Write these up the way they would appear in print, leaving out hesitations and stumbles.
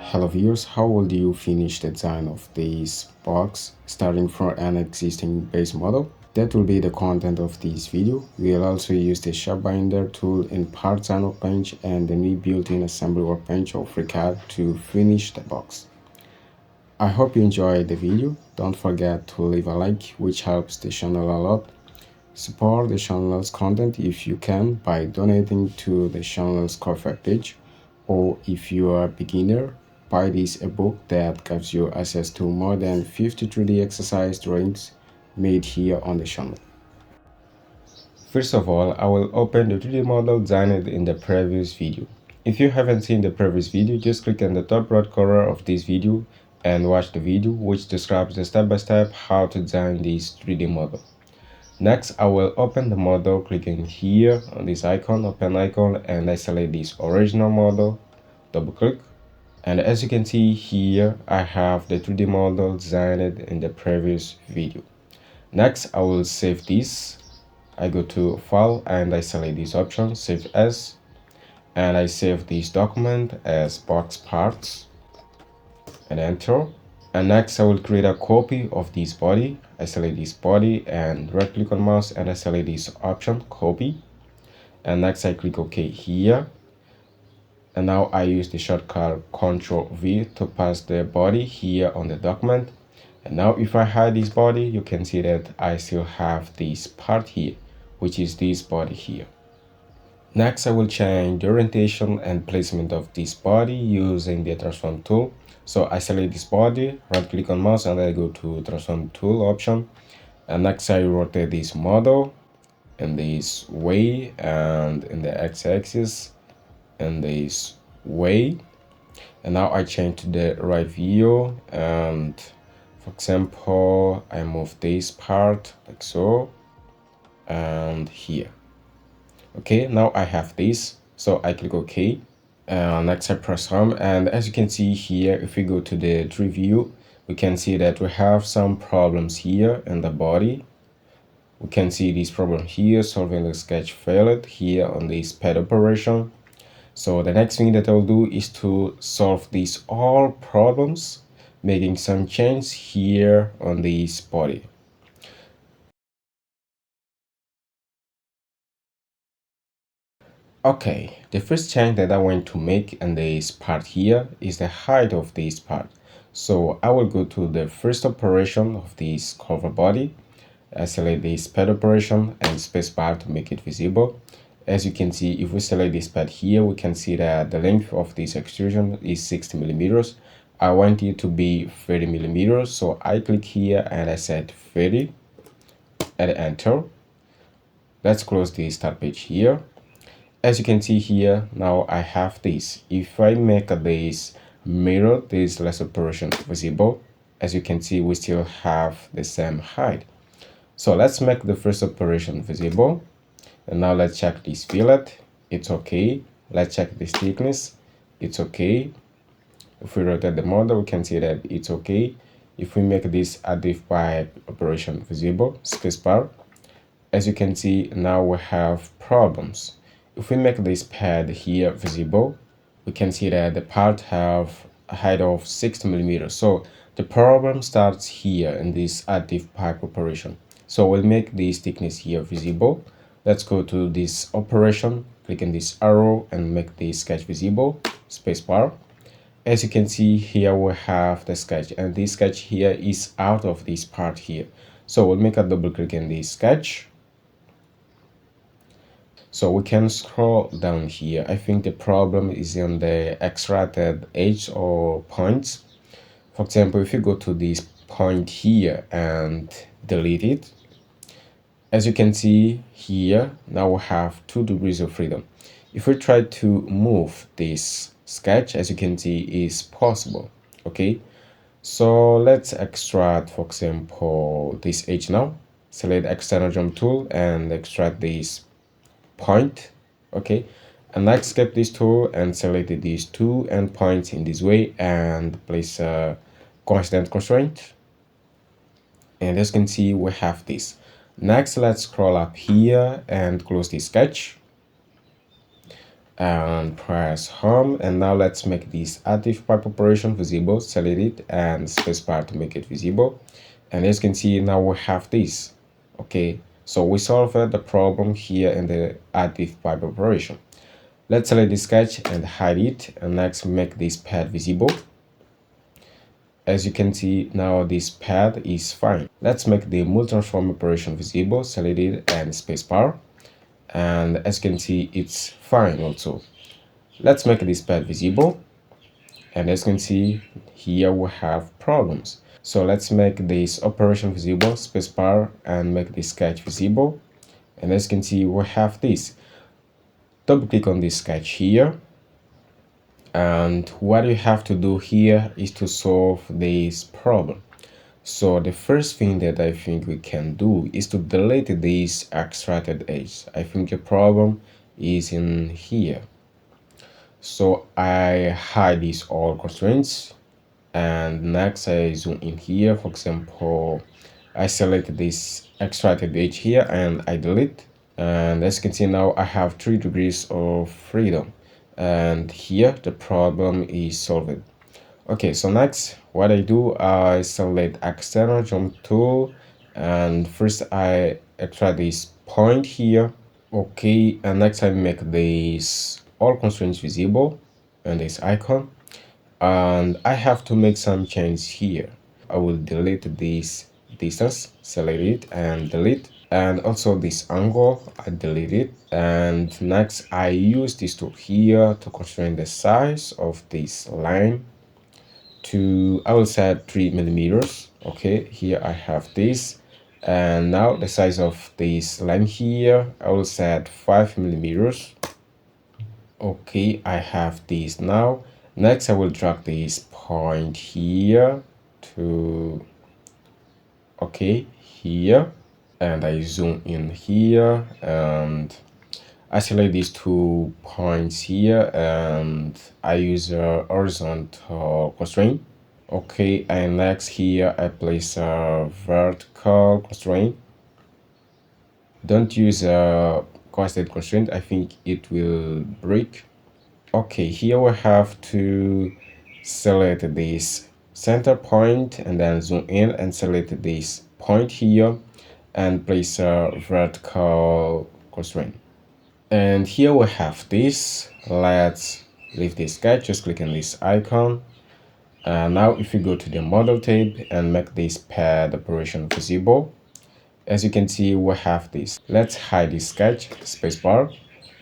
Hello viewers, how will you finish the design of this box starting from an existing base model? That will be the content of this video. We'll also use the ShapeBinder tool in PartDesign workbench and the new built-in assembly workbench of FreeCAD to finish the box. I hope you enjoyed the video. Don't forget to leave a like, which helps the channel a lot. Support the channel's content if you can by donating to the channel's Ko-fi page, or if you are a beginner, buy this ebook that gives you access to more than 50 3D exercise drawings made here on the channel. First of all, I will open the 3D model designed in the previous video. If you haven't seen the previous video, just click on the top right corner of this video and watch the video which describes the step-by-step how to design this 3D model. Next, I will open the model clicking here on this icon, open icon, and I select this original model, double click. And as you can see here, I have the 3D model designed in the previous video. Next, I will save this. I go to File and I select this option, Save As, and I save this document as box parts and enter. And next I will create a copy of this body. I select this body and right click on mouse and I select this option, copy. And next I click OK here. And now I use the shortcut Ctrl V to pass the body here on the document. And now if I hide this body, you can see that I still have this part here, which is this body here. Next I will change the orientation and placement of this body using the transform tool. So I select this body, right click on mouse and I go to transform tool option. And next I rotate this model in this way and in the x-axis in this way. And now I change to the right view, and for example I move this part like so and here. Okay, now I have this, so I click OK. Next I press home, and as you can see here, if we go to the tree view, we can see that we have some problems here in the body. We can see this problem here, solving the sketch failed here on this pad operation. So the next thing that I'll do is to solve these all problems, making some changes here on this body. Okay, the first change that I want to make in this part here is the height of this part. So I will go to the first operation of this cover body. I select this pad operation and spacebar to make it visible. As you can see, if we select this pad here, we can see that the length of this extrusion is 60 millimeters. I want it to be 30 millimeters, so I click here and I set 30 and enter. Let's close the start page here. As you can see here, now I have this. If I make this mirror, this last operation visible, as you can see, we still have the same height. So let's make the first operation visible. And now let's check this fillet. It's okay. Let's check this thickness. It's okay. If we rotate the model, we can see that it's okay. If we make this additive pipe operation visible, spacebar, as you can see, now we have problems. If we make this pad here visible, we can see that the part have a height of 60 millimeters. So the problem starts here in this additive pipe operation. So we'll make this thickness here visible. Let's go to this operation, click on this arrow and make the sketch visible, spacebar. As you can see here, we have the sketch, and this sketch here is out of this part here. So we'll make a double click in this sketch. So we can scroll down here. I think the problem is in the extracted edge or points. For example, if you go to this point here and delete it, as you can see here, now we have 2 degrees of freedom. If we try to move this sketch, as you can see, is possible. Okay, so let's extract, for example, this edge now. Select external jump tool and extract this point. Okay, and let's escape this tool and select these 2 endpoints in this way and place a constant constraint. And as you can see, we have this. Next, let's scroll up here and close this sketch. and press home. And now let's make this active pipe operation visible. Select it and spacebar to make it visible. And as you can see, now we have this. Okay, so we solved the problem here in the active pipe operation. Let's select the sketch and hide it, and next make this pad visible. As you can see, now this pad is fine. Let's make the multi-transform operation visible. Select it and spacebar, and as you can see, it's fine also. Let's make this pad visible, and as you can see, here we have problems. So let's make this operation visible, spacebar, and make the sketch visible. And as you can see, we have this. Double click on this sketch here. And what you have to do here is to solve this problem. So the first thing that I think we can do is to delete this extracted edge. I think the problem is in here. So I hide these all constraints, and next I zoom in here. For example, I select this extracted edge here and I delete. And as you can see, now I have 3 degrees of freedom, and here the problem is solved. Okay, so next what I do, I select external jump tool, and first I extract this point here. Okay, and next I make this all constraints visible and this icon, and I have to make some changes here. I will delete this distance, select it and delete, and also this angle I delete it. And next I use this tool here to constrain the size of this line to, I will set 3 millimeters. Okay, here I have this, and now the size of this line here I will set 5 millimeters. Okay, I have this now. Next I will drag this point here to, okay, here, and I zoom in here, and I select these 2 points here, and I use a horizontal constraint. Okay, and next here I place a vertical constraint. Don't use a constant constraint, I think it will break. Okay, here we have to select this center point and then zoom in and select this point here and place a vertical constraint. And here we have this. Let's leave this sketch, just click on this icon. Now if you go to the model tab and make this pad operation visible, as you can see we have this. Let's hide this sketch, spacebar,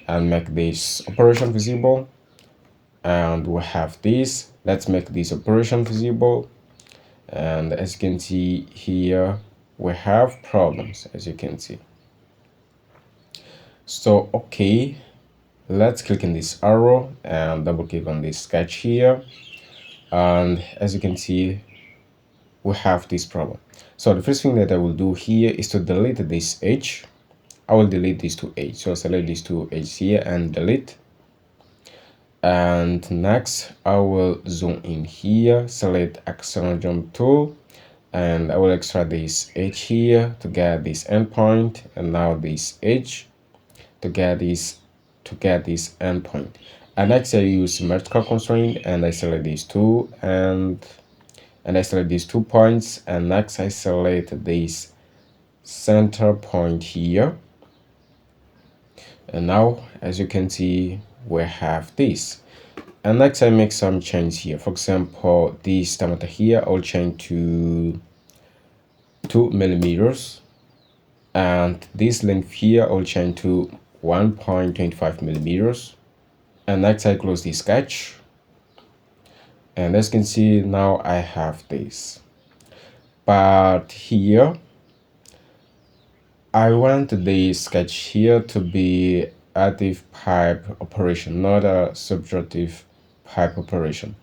and make this operation visible. And we have this. Let's make this operation visible, and as you can see here we have problems, as you can see. So okay, let's click on this arrow and double click on this sketch here, and as you can see we have this problem. So the first thing that I will do here is to delete this edge. I will delete these 2 edges, so select these 2 edges here and delete. And next I will zoom in here, select external jump tool, and I will extract this edge here to get this endpoint, and now this edge to get this endpoint. And next I use vertical constraint, and I select these 2, and I select these 2 points, and next I select this center point here. And now as you can see we have this. And next I make some changes here. For example, this diameter here I'll change to 2 millimeters, and this length here I'll change to 1.25 millimeters. And next I close the sketch, and as you can see now I have this. But here I want the sketch here to be active pipe operation, not a subtractive pipe operation.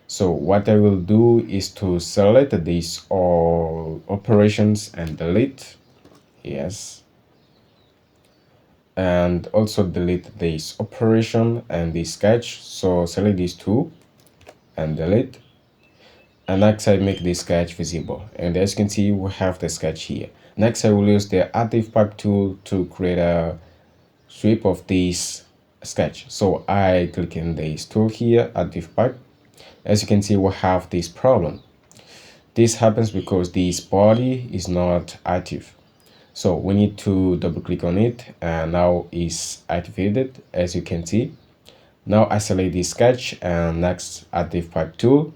So what I will do is to select these all operations and delete. Yes, and also delete this operation and this sketch. So select these 2 and delete. And next I make this sketch visible, and as you can see we have the sketch here. Next I will use the active pipe tool to create a sweep of this sketch. So I click in this tool here, active pipe. As you can see, we have this problem. This happens because this body is not active. So we need to double click on it, and now it's activated, as you can see. Now I select the sketch and next active pipe tool.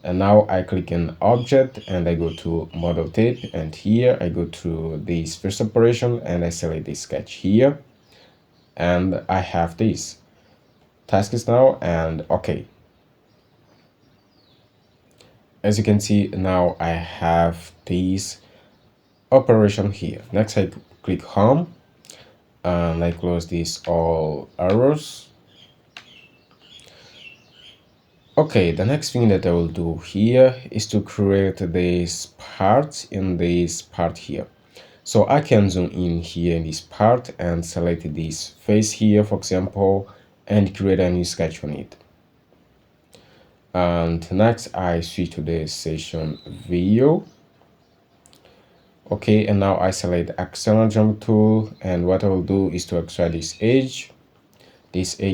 And now I click in object and I go to model type, and here I go to this first operation and I select the sketch here. And I have this tasks now, and okay. As you can see, now I have this operation here. Next I click home and I close this all errors. Okay, the next thing that I will do here is to create this part in this part here. So I can zoom in here in this part and select this face here, for example, and create a new sketch on it. And next I switch to the session view. Okay, and now I select external jump tool, and what I will do is to extract this edge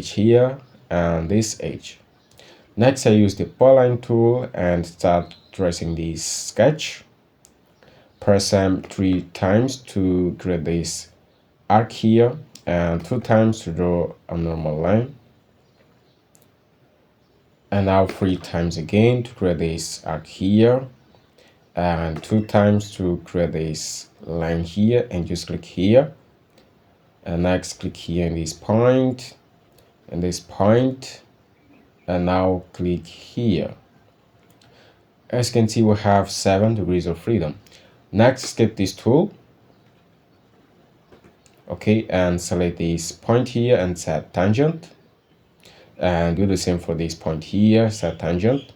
here, and this edge. Next I use the polyline tool and start tracing this sketch. Press M 3 times to create this arc here, and 2 times to draw a normal line, and now 3 times again to create this arc here, and 2 times to create this line here, and just click here, and next click here in this point and this point, and now click here. As you can see, we have 7 degrees of freedom. Next, skip this tool, okay, and select this point here and set tangent, and do the same for this point here, set tangent.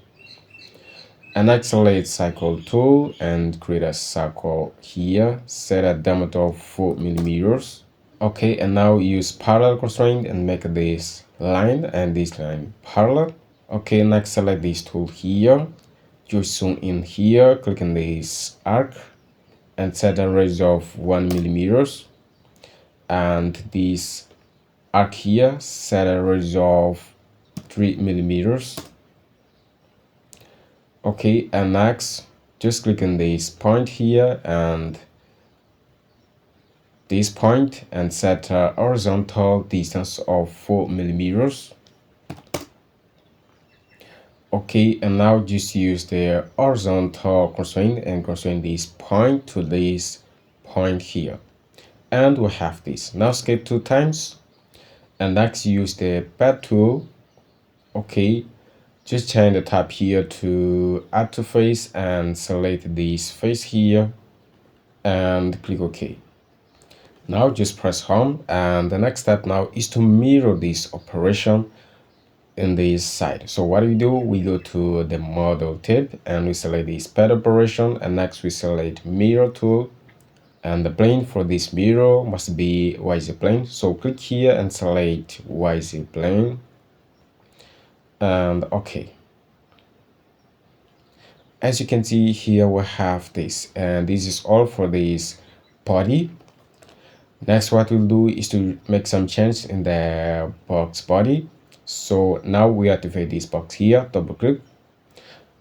And next select cycle tool and create a circle here, set a diameter of 4 millimeters. Okay, and now use parallel constraint and make this line and this line parallel. Okay, next select this tool here, just zoom in here, click on this arc and set a radius of 1 millimeters, and this arc here set a radius of 3 millimeters. Okay, and next just click on this point here and this point and set a horizontal distance of 4 millimeters. Okay, and now just use the horizontal constraint and constrain this point to this point here, and we have this. Now skip 2 times and next use the pad tool. Okay, just change the tab here to add to face and select this face here and click OK. Now just press home, and the next step now is to mirror this operation in this side. So what we do, we go to the model tab and we select this pad operation, and next we select mirror tool, and the plane for this mirror must be YZ plane. So click here and select YZ plane, and okay. As you can see here, we have this, and this is all for this body. Next, what we'll do is to make some change in the box body. So now we activate this box here, double click,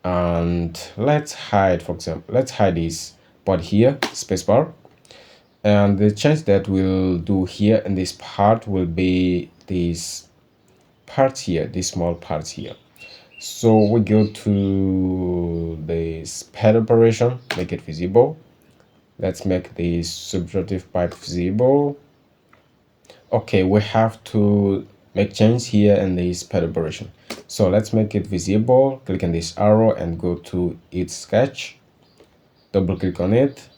and let's hide, for example, let's hide this body here, spacebar. And the change that we'll do here in this part will be these parts here, these small parts here. So we go to this pad operation, make it visible. Let's make this subtractive pipe visible. Okay, we have to make change here in this pad operation. So let's make it visible. Click on this arrow and go to its sketch. Double click on it.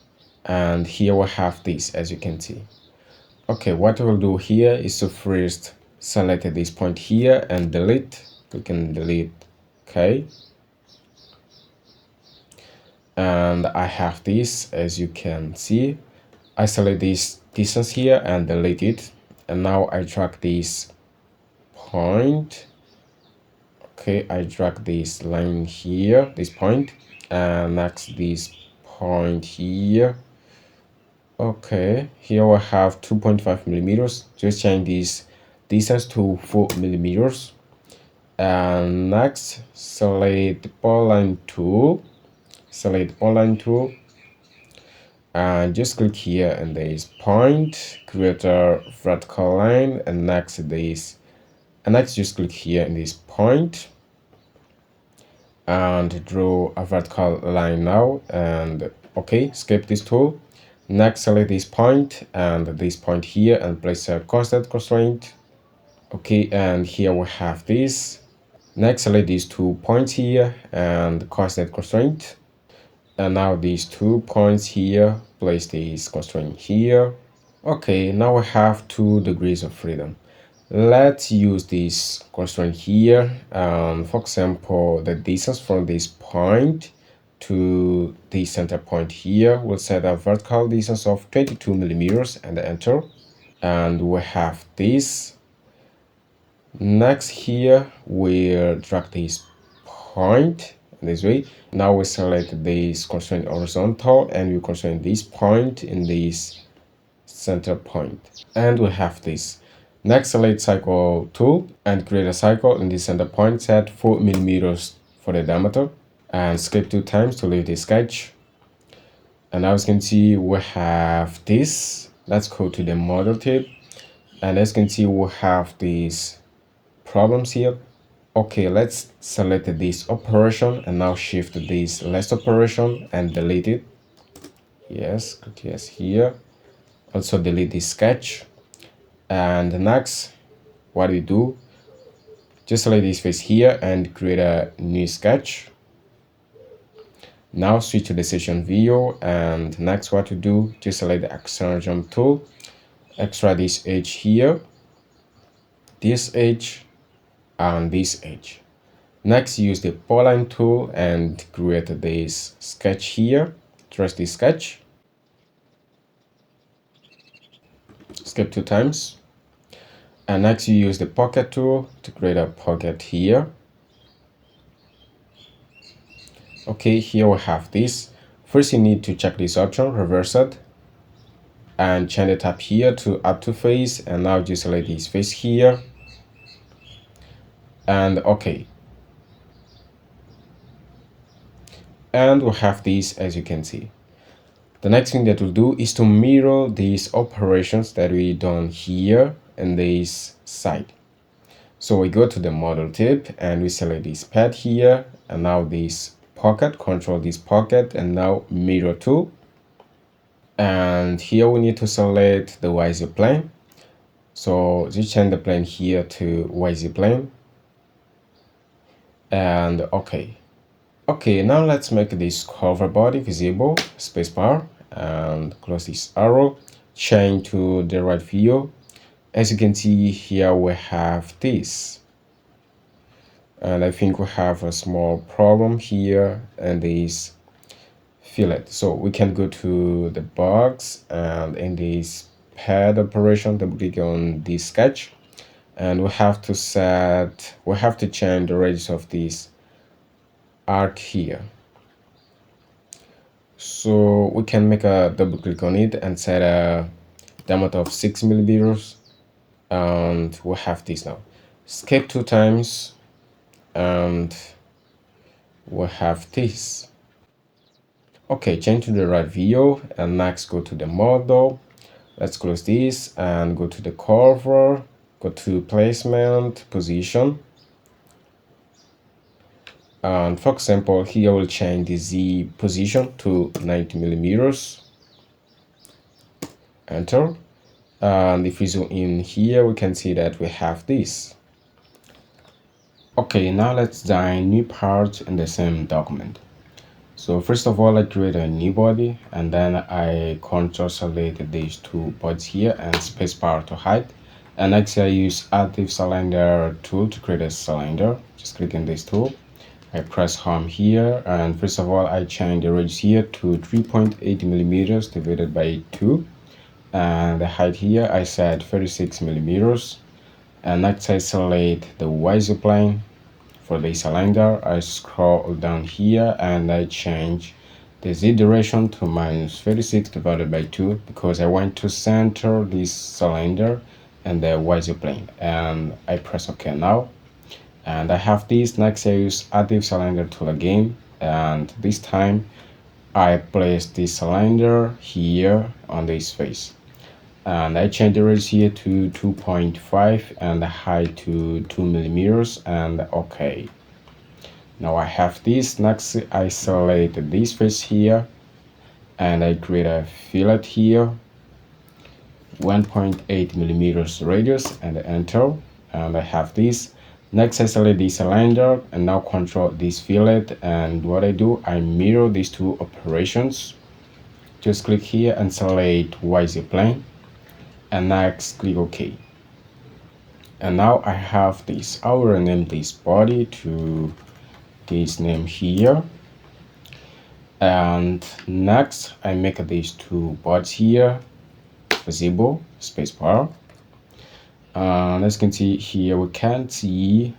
And here we have this, as you can see. Okay, what we'll do here is to first select this point here and delete. Click on delete. Okay. And I have this, as you can see. I select this distance here and delete it, and now I drag this point. Okay, I drag this line here, this point, and next this point here. Okay, here we have 2.5 millimeters. Just change this distance to 4 millimeters. And next, select the polyline tool. Select polyline tool and just click here in this point, create a vertical line, and next just click here in this point and draw a vertical line now. And okay, skip this tool. Next, select this point and this point here and place a constant constraint. Okay, and here we have this. Next, select these 2 points here and constant constraint. And now these 2 points here, place this constraint here. Okay, now we have 2 degrees of freedom. Let's use this constraint here. For example, the distance from this point to the center point here, we'll set a vertical distance of 22 millimeters and enter. And we have this. Next here, we'll drag this point this way. Now we select this constraint horizontal and we constrain this point in this center point. And we have this. Next, select cycle tool and create a cycle in the center point, set 4 millimeters for the diameter, and skip 2 times to leave the sketch. And as you can see, we have this. Let's go to the model tab, and as you can see, we have these problems here. Okay, let's select this operation and now shift this last operation and delete it. Yes, click yes here. Also delete this sketch. And next, what we do, just select this face here and create a new sketch. Now switch to the session view, and next what to do, just select the external jump tool, extract this edge here, this edge, and this edge. Next, use the polyline tool and create this sketch here. Trace this sketch. Skip 2 times. And next, you use the pocket tool to create a pocket here. Okay, here we have this. First, you need to check this option, reverse it, and change the tab here to up to face. And now just select this face here. And okay. And we have this, as you can see. The next thing that we'll do is to mirror these operations that we done here in this side. So we go to the model tab and we select this pad here, and now this pocket, control this pocket, and now mirror tool. And here we need to select the YZ plane. So just change the plane here to YZ plane. And okay. Okay, now let's make this cover body visible, spacebar, and close this arrow, change to the right view. As you can see here, we have this. And I think we have a small problem here and this fillet. So we can go to the box and in this pad operation, double click on this sketch. And we have to change the radius of this arc here. So we can make a double click on it and set a diameter of 6 millimeters, and we have this now. Skip 2 times and we have this. Okay, change to the right view and next go to the model. Let's close this and go to the cover, go to placement, position. And for example, here we'll change the Z position to 90 millimeters. Enter. And if we zoom in here, we can see that we have this. Okay, now let's design new parts in the same document. So first of all, I create a new body, and then I control select these 2 bodies here and spacebar to hide. And next I use active cylinder tool to create a cylinder. Just click on this tool. I press home here, and first of all I change the radius here to 3.8 millimeters divided by 2, and the height here I set 36 millimeters. And next I select the YZ plane for the cylinder. I scroll down here and I change the Z direction to minus 36 divided by 2 because I want to center this cylinder and the YZ plane, and I press OK now. And I have this. Next I use additive cylinder tool again, and this time I place this cylinder here on this face, and I change the radius here to 2.5 and the height to 2 millimeters, and OK. Now I have this. Next I select this face here, and I create a fillet here, 1.8 millimeters radius, and enter. And I have this. Next I select this cylinder and now control this fillet, and what I do, I mirror these two operations. Just click here and select YZ plane, and next click OK. And now I have this. I will rename this body to this name here, and next I make these two bodies here visible, spacebar. As you can see here, we can't see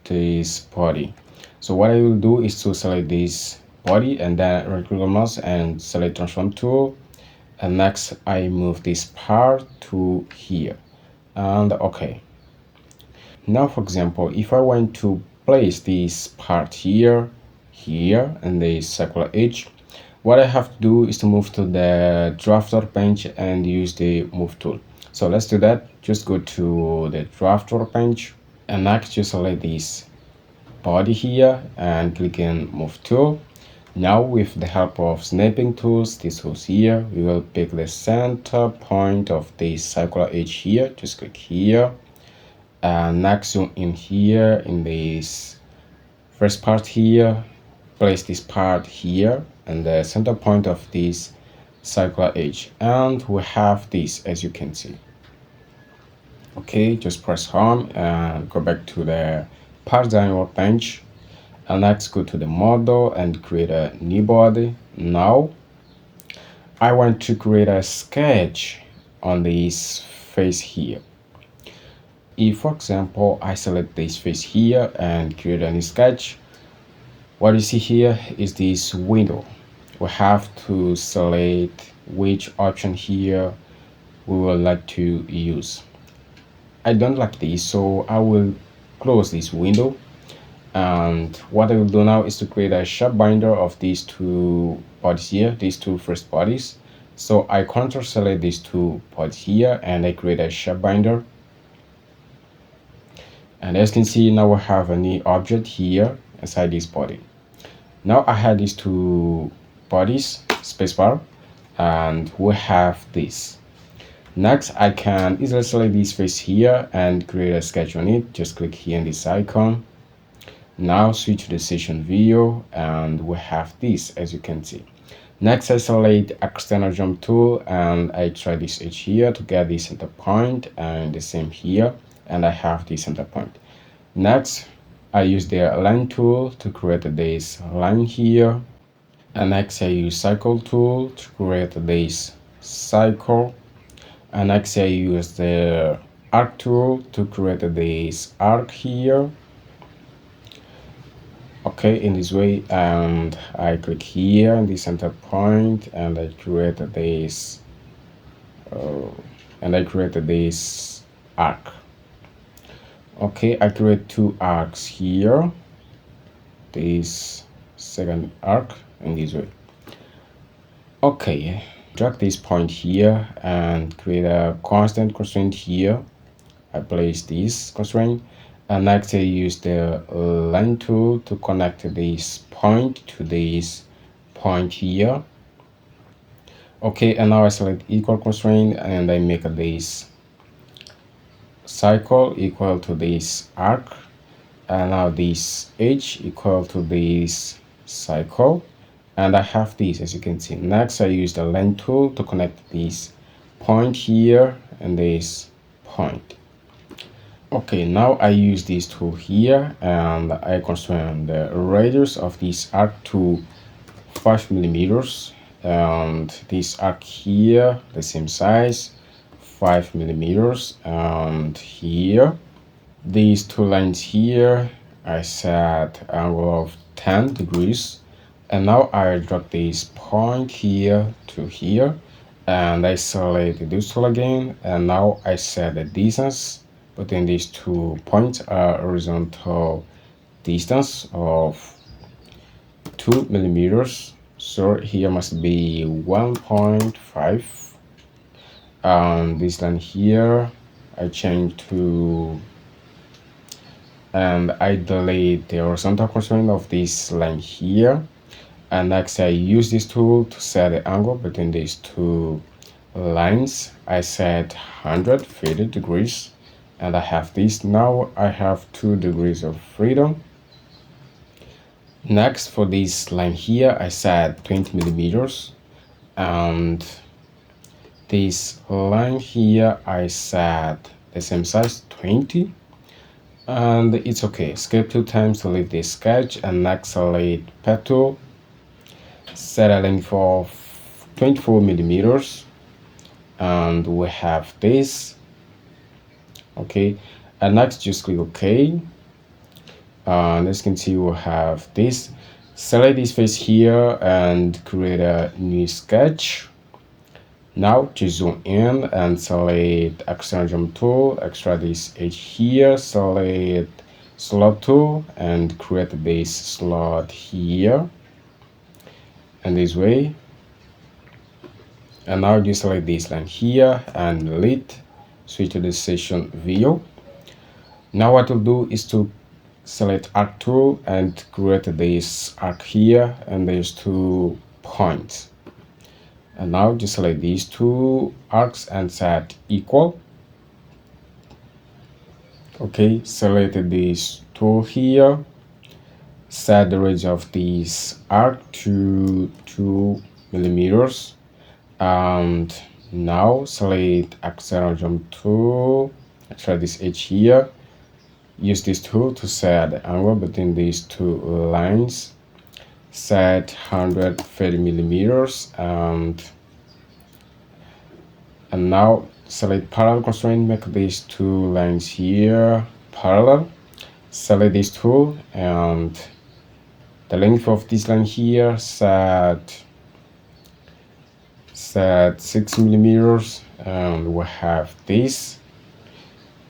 this body. So what I will do is to select this body and then right click on mouse and select transform tool, and next I move this part to here, and OK. Now for example, if I want to place this part here and the circular edge, what I have to do is to move to the draft workbench and use the move tool. So let's do that. Just go to the draft workbench, and next just select this body here and click on move tool. Now with the help of snapping tools, these tools here, we will pick the center point of the circular edge here. Just click here, and next zoom in here in this first part here, place this part here and the center point of this circular edge, and we have this, as you can see. Okay, just press home and go back to the PartDesign workbench, and next go to the model and create a new body. Now I want to create a sketch on this face here. If for example I select this face here and create a new sketch, what you see here is this window. We have to select which option here we would like to use. I don't like this, so I will close this window, and what I will do now is to create a ShapeBinder of these two bodies here, these two first bodies. So I control select these two bodies here and I create a ShapeBinder, and as you can see, now we have a new object here inside this body. Now I had these two bodies, spacebar, and we have this. Next I can easily select this face here and create a sketch on it. Just click here in this icon. Now switch to the session view, and we have this, as you can see. Next I select external jump tool and I try this edge here to get the center point, and the same here, and I have the center point. Next I use the align tool to create this line here, and next I use cycle tool to create this cycle, and next I use the arc tool to create this arc here. Okay, in this way, and I click here in the center point and I create this arc. Okay, I create two arcs here, this second arc in this way. Okay, drag this point here and create a constant constraint here. I place this constraint, and next I use the line tool to connect this point to this point here. Okay, and now I select equal constraint and I make this cycle equal to this arc, and now this edge equal to this cycle, and I have this, as you can see. Next I use the line tool to connect this point here and this point. Okay, now I use this tool here and I constrain the radius of this arc to 5 millimeters, and this arc here the same size, 5 millimeters, and here these two lines here I set angle of 10 degrees, and now I drag this point here to here, and I select this tool again, and now I set the distance between these 2 points, a horizontal distance of 2 millimeters. So here must be 1.5, and this line here I change to, and I delete the horizontal constraint of this line here. And next I use this tool to set the angle between these 2 lines. I set 150 degrees, and I have this. Now I have 2 degrees of freedom. Next, for this line here, I set 20 millimeters, and this line here I set the same size, 20, and it's okay. Escape 2 times to leave this sketch, and next select pet tool, set a length of 24 millimeters, and we have this. Okay, and next just click OK, and as you can see we have this. Select this face here and create a new sketch. Now just zoom in and select external jump tool, extract this edge here, select slot tool and create this slot here, and this way. And now just select this line here and delete, switch to the session view. Now what we'll do is to select arc tool and create this arc here, and there's 2 points. And now just select these 2 arcs and set equal. Okay, select this tool here, set the radius of this arc to 2 millimeters, and now select external jump tool, extract this edge here, use this tool to set the angle between these 2 lines, set 130 millimeters, and now select parallel constraint, make these 2 lines here parallel, select this tool, and the length of this line here set 6 millimeters, and we have this.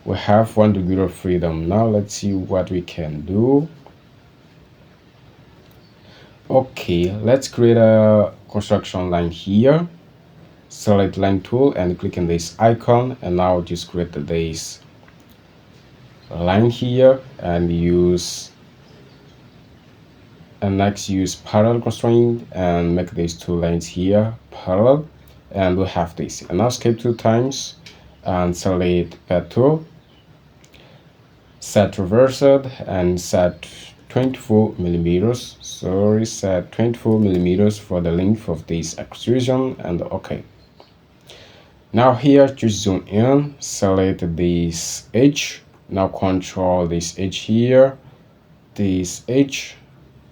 We have 1 degree of freedom. Now let's see what we can do. Okay, let's create a construction line here. Select line tool and click on this icon, and now just create this line here and next use parallel constraint and make these 2 lines here parallel, and we have this. And now escape 2 times and select pet tool, set reversed and set 24 millimeters. Sorry, set 24 millimeters for the length of this extrusion, and okay. Now here just zoom in, select this edge. Now control this edge here, this edge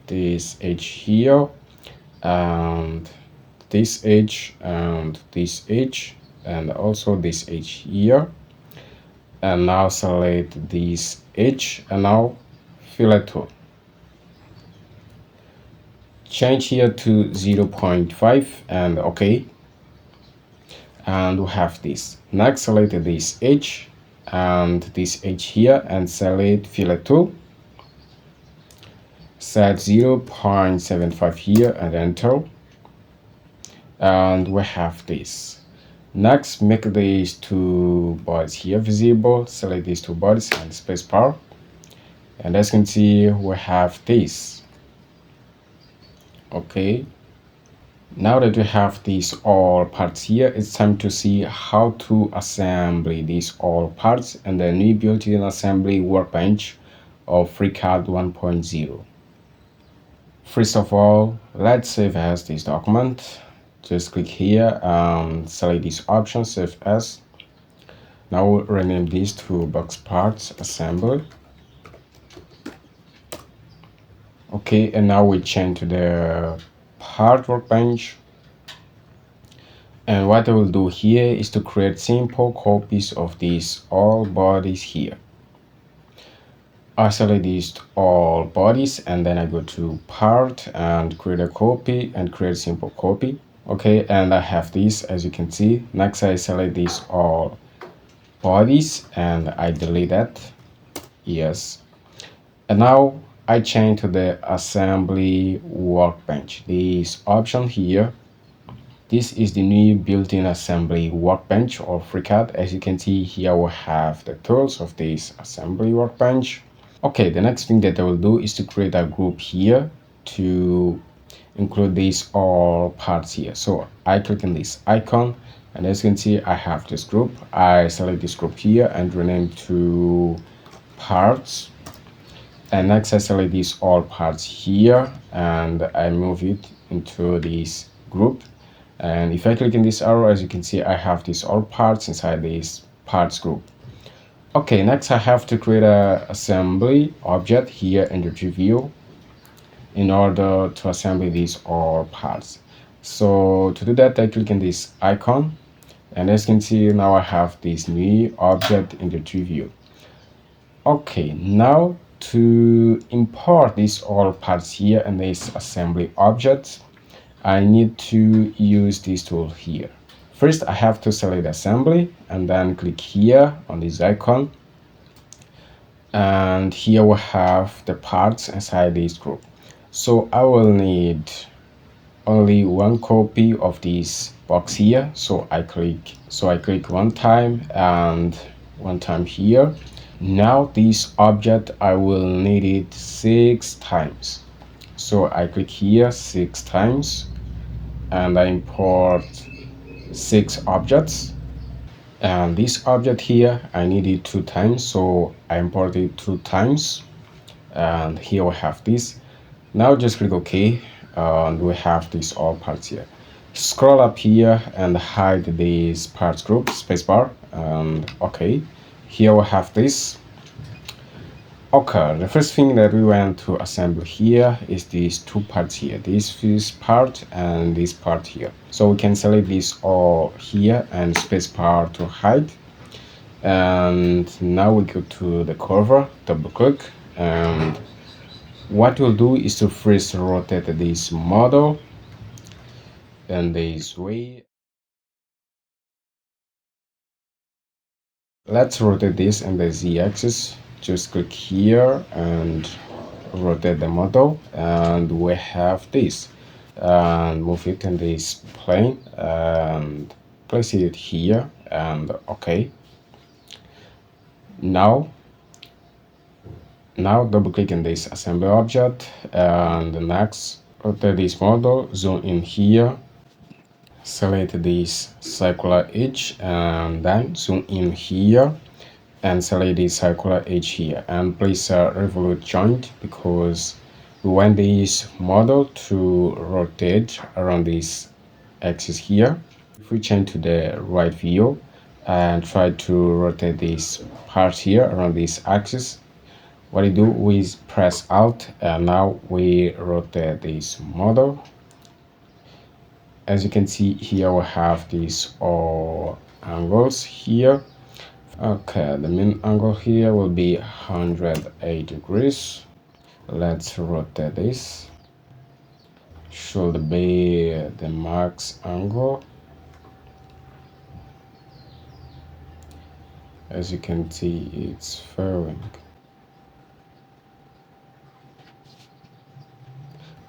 here, and this edge, and this edge, and also this edge here. And now select this edge, and now fillet tool, change here to 0.5 and okay. And we have this. Next select this edge and this edge here and select fillet tool, set 0.75 here and enter, and we have this. Next, make these 2 bodies here visible, select these 2 bodies and spacebar, and as you can see we have this. Okay, now that we have these all parts here, it's time to see how to assemble these all parts and the new built-in assembly workbench of FreeCAD 1.0. First of all, let's save as this document. Just click here and select this option, save as. Now we'll rename this to box parts assembly. Okay, and now we change to the part workbench. And what I will do here is to create simple copies of these all bodies here. I select these all bodies, and then I go to part and create a copy and create a simple copy. Okay, and I have this, as you can see. Next I select these all bodies and I delete that. Yes, and now I change to the assembly workbench. This option here, this is the new built-in assembly workbench or FreeCAD. As you can see here, we have the tools of this assembly workbench. Okay, the next thing that I will do is to create a group here to include these all parts here. So I click on this icon, and as you can see, I have this group. I select this group here and rename to parts. And next I select these all parts here and I move it into this group. And if I click in this arrow, as you can see, I have these all parts inside this parts group. Okay, next I have to create a assembly object here in the tree view in order to assemble these all parts. So to do that, I click on this icon, and as you can see, now I have this new object in the tree view. Okay, now to import these all parts here in this assembly object, I need to use this tool here. First, I have to select assembly and then click here on this icon. And here we have the parts inside this group. So I will need only one copy of this box here. So I click one time and one time here. Now this object, I will need it 6 times. So I click here 6 times and I import 6 objects. And this object here, I need it 2 times. So I import it 2 times. And here we have this. Now just click OK. And we have these all parts here. Scroll up here and hide this parts group, spacebar, and OK. Here we have this. Okay, the first thing that we want to assemble here is these 2 parts here, this part and this part here. So we can select this all here and spacebar to hide. And now we go to the cover, double click, and what we'll do is to first rotate this model in this way. Let's rotate this in the z-axis. Just click here and rotate the model, and we have this, and move it in this plane and place it here, and OK. Now double click in this assembly object, and next rotate this model, zoom in here, select this circular edge, and then zoom in here and select this circular edge here and place a revolute joint because we want this model to rotate around this axis here. If we change to the right view and try to rotate this part here around this axis, what we do is press Alt, and now we rotate this model. As you can see here, we have these all angles here. Okay, the mean angle here will be 108 degrees. Let's rotate this. Should be the max angle. As you can see, it's varying.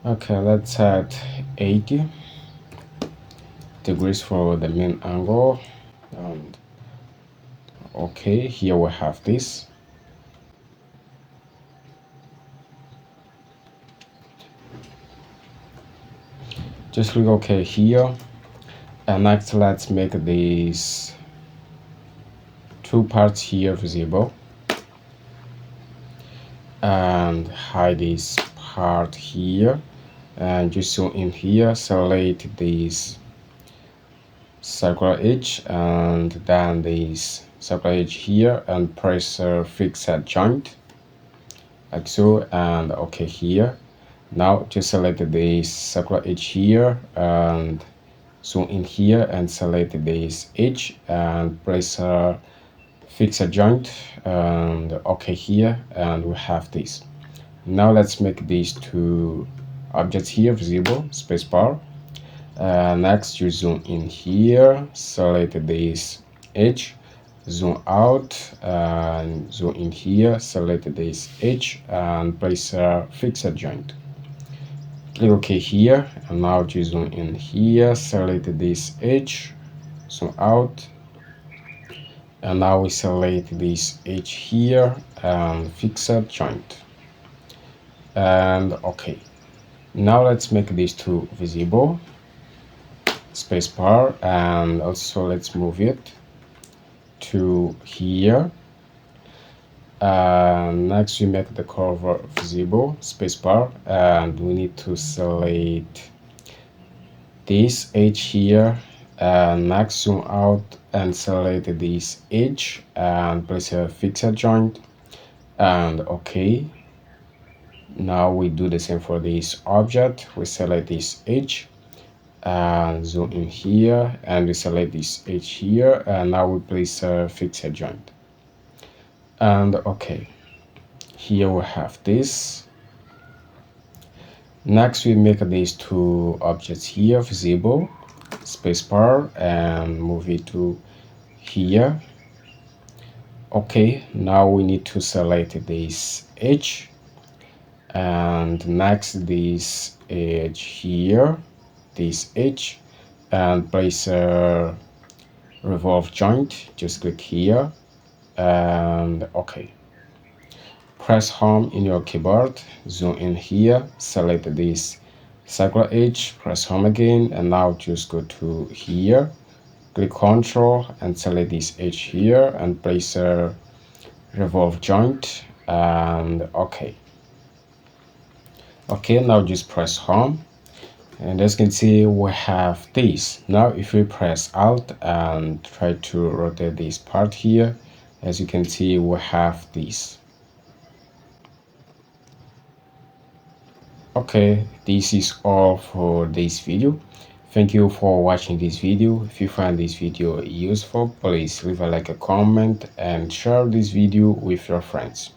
Okay, let's add 80 degrees for the mean angle. And okay, here we have this. Just click OK here, and next let's make these 2 parts here visible and hide this part here, and just zoom in here, select this circular edge and then this circular edge here and press fix that joint like so, and OK here. Now just select this circular edge here and zoom in here and select this edge and press fix a joint and OK here, and we have this. Now let's make these 2 objects here visible, spacebar, Next, you zoom in here, select this edge, zoom out, and zoom in here, select this edge, and place a fixed joint. Click OK here, and now you zoom in here, select this edge, zoom out, and now we select this edge here and fix a joint. And OK, now let's make these two visible. Spacebar, and also let's move it to here. Next we make the cover visible, spacebar, and we need to select this edge here, and next zoom out and select this edge and place a fixed joint, and OK. Now we do the same for this object. We select this edge and zoom in here, and we select this edge here, and now we place a fixed joint, and OK. Here we have this. Next we make these two objects here visible, spacebar, and move it to here. OK, now we need to select this edge, and next this edge here, this edge, and place a revolve joint. Just click here, and OK. Press home in your keyboard, zoom in here, select this circular edge, press home again, and now just go to here, click Ctrl and select this edge here and place a revolve joint, and OK. OK, now just press home, and as you can see we have this. Now if we press Alt and try to rotate this part here, as you can see we have this. Okay, this is all for this video. Thank you for watching this video. If you find this video useful, please leave a like, a comment, and share this video with your friends.